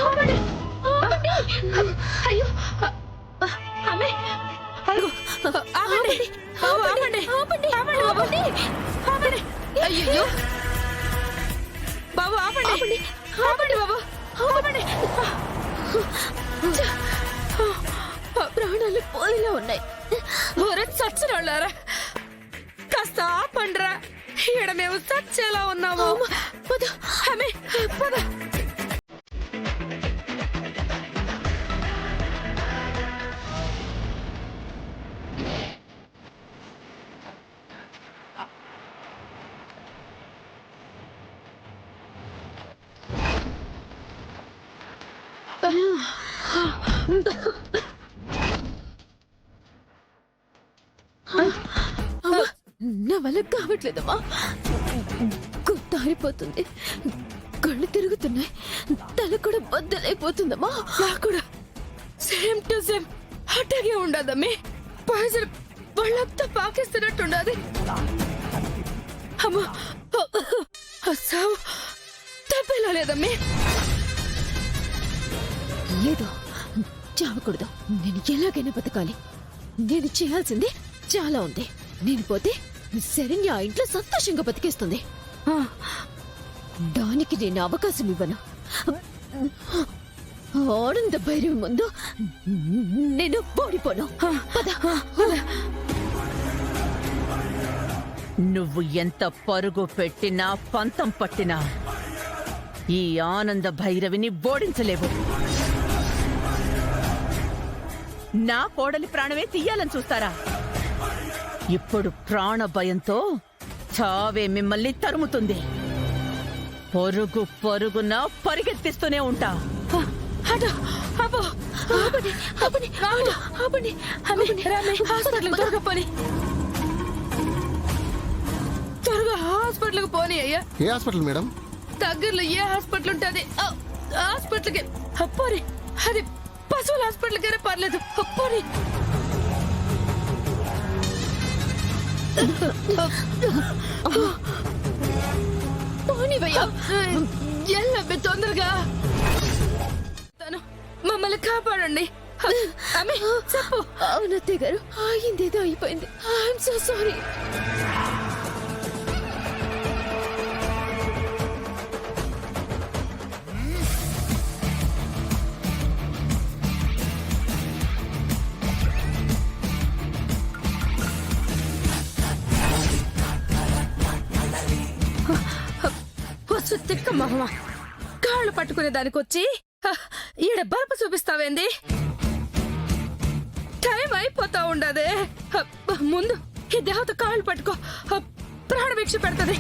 ఆపండి ఆపండి అయ్యో అమ్మే ఆపండి ఆపండి ఆపండి ఆపండి ఆపండి అయ్యో బాబు ఆపండి ఆపండి ఆపండి బాబు ఆపండి ప్రాణాలు పోలిలో ఉన్నాయి ఒరే చచ్చిన వాళ్ళారా కాస్త ఆపండ్రా ఈడ మేము చచ్చేలా ఉన్నాము పద అమ్మే పద నా వల్ల కావట్లేదమ్మా గుర్తారిపోతుంది కళ్ళు తిరుగుతున్నాయి తల కూడా బద్దలైపోతుందమ్మా నాకు కూడా సేమ్ టు సేమ్ అట్టగే ఉండదమ్మే పాయిజన్ వాళ్ళంతా పాకిస్తున్నట్టుండదు అమ్మా సావు తప్పేలా లేదమ్మే లేదు చావకూడదు నేను ఎలాగైనా బతకాలి నేను చేయాల్సింది చాలా ఉంది నేను పోతే శరణ్య ఆ ఇంట్లో సంతోషంగా బతికేస్తుంది దానికి నేను అవకాశం ఇవ్వను ఆనంద భైరవి ముందు నేను ఓడిపోను నువ్వు ఎంత పరుగు పెట్టినా పంతం పట్టినా ఈ ఆనంద భైరవిని ఓడించలేవు నా కోడలి ప్రాణమే తీయాలని చూస్తారా ఇప్పుడు ప్రాణ భయంతో చావే మిమ్మల్ని తరుముతుంది పొరుగు పొరుగున పరిగెత్తిస్తూనే ఉంటా త్వరగా హాస్పిటల్కి పోనీ అయ్యా ఏ హాస్పిటల్ మేడం దగ్గరలో ఏ హాస్పిటల్ ఉంటుంది హాస్పిటల్కి పోనీ అది పశువుల హాస్పిటల్కైనా పర్లేదు పోనీ ఎల్లబ్బే తొందరగా తను మమ్మల్ని కాపాడండి చెప్పు అవునత్తయ్య గారు అయిందేదో అయిపోయింది ఐఎమ్ సో సారీ తిక్క మొహమా కాళ్ళు పట్టుకునే దానికి వచ్చి ఈడ బల్బు చూపిస్తావేంది టైం అయిపోతా ఉండదే ముందు ఈ దేవత కాళ్ళు పట్టుకో ప్రాణభిక్ష పెడతది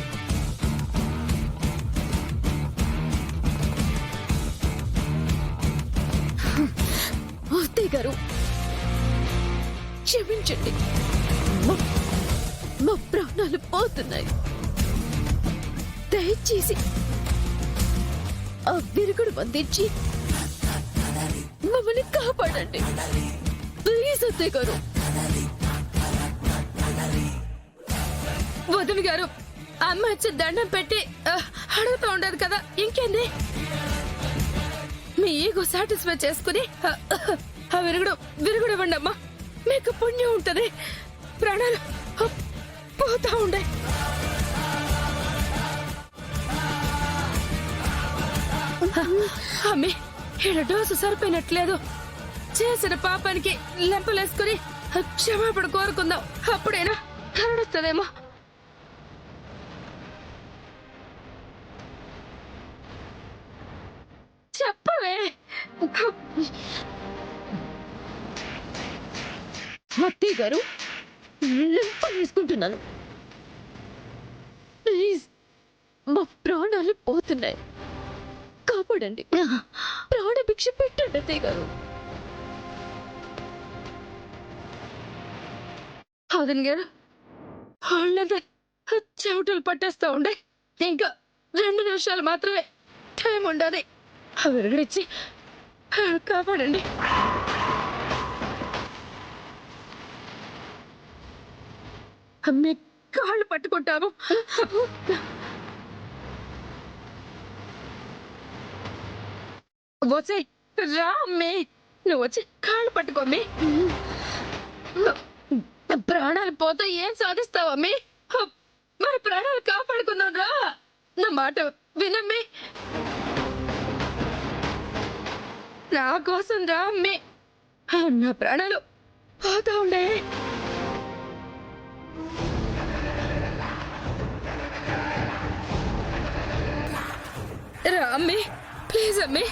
అత్తయ్య గారు క్షమించండి మా ప్రాణాలు పోతున్నాయి దయచేసి ఆ విరుగుడు బంధించి మమ్మల్ని కాపాడండి ప్లీజ్ అత్తయ్య గారు వదిన గారు అమ్మ వచ్చి దండం పెట్టి అడుగుతూ ఉండదు కదా ఇంకేంది మీ ఈగో సాటిస్ఫై చేసుకుని ఆ విరుగుడు ఇవ్వండి అమ్మా మీకు పుణ్యం ఉంటది ప్రాణాలు పోతా ఉండే అమ్మే ఈడ డోసు సరిపోయినట్లేదు చేసిన పాపానికి లెంపలేసుకుని క్షమాపణ కోరుకుందాం అప్పుడైనా కరుణొస్తుందేమో చెప్పవే అత్తయ్య గారు లెంపలేసుకుంటున్నాను ప్లీజ్ మా ప్రాణాలు పోతున్నాయి కాపాడండి ప్రాణభిక్ష పెట్టండి అత్తయ్య గారు వదిన గారు వాళ్ళంతా చెమటలు పట్టేస్తా ఉండే ఇంకా 2 నిమిషాలు మాత్రమే టైం ఉండాలి ఆ విరగడిచ్చి కాపాడండి మీ కాళ్ళు పట్టుకుంటాము వచ్చే రా అమ్మే, నువ్వు వచ్చి కాళ్ళు పట్టుకోమ్మే. ప్రాణాలు పోతే ఏం సాధిస్తావు అమ్మే? మరి ప్రాణాలు కాపాడుకుందాం రా. నా మాట వినమ్మే, నా కోసం రా అమ్మే. నా ప్రాణాలు పోతా ఉండే. రా అమ్మే, ప్లీజ్ అమ్మే.